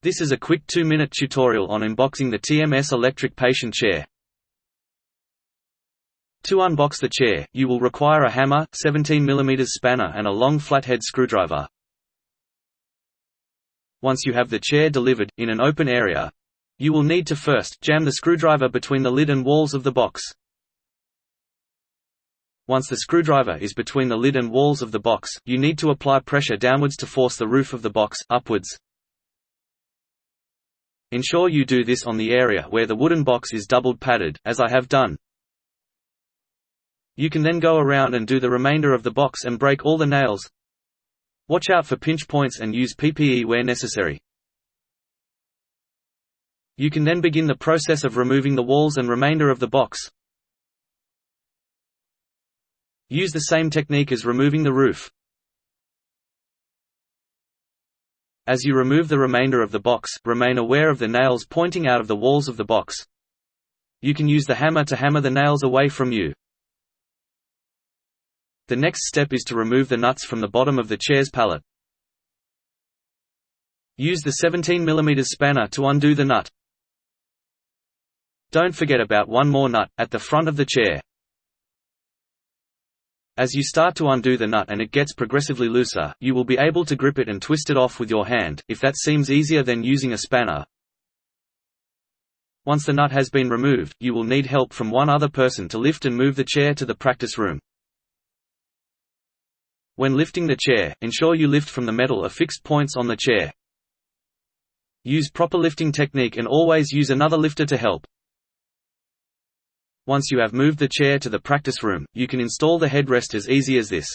This is a quick 2-minute tutorial on unboxing the TMS electric patient chair. To unbox the chair, you will require a hammer, 17 mm spanner and a long flathead screwdriver. Once you have the chair delivered, in an open area, you will need to first jam the screwdriver between the lid and walls of the box. Once the screwdriver is between the lid and walls of the box, you need to apply pressure downwards to force the roof of the box upwards. Ensure you do this on the area where the wooden box is double padded, as I have done. You can then go around and do the remainder of the box and break all the nails. Watch out for pinch points and use PPE where necessary. You can then begin the process of removing the walls and remainder of the box. Use the same technique as removing the roof. As you remove the remainder of the box, remain aware of the nails pointing out of the walls of the box. You can use the hammer to hammer the nails away from you. The next step is to remove the nuts from the bottom of the chair's pallet. Use the 17 mm spanner to undo the nut. Don't forget about one more nut, at the front of the chair. As you start to undo the nut and it gets progressively looser, you will be able to grip it and twist it off with your hand, if that seems easier than using a spanner. Once the nut has been removed, you will need help from one other person to lift and move the chair to the practice room. When lifting the chair, ensure you lift from the metal at fixed points on the chair. Use proper lifting technique and always use another lifter to help. Once you have moved the chair to the practice room, you can install the headrest as easy as this.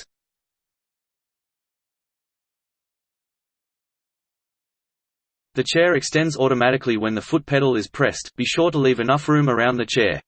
The chair extends automatically when the foot pedal is pressed. Be sure to leave enough room around the chair.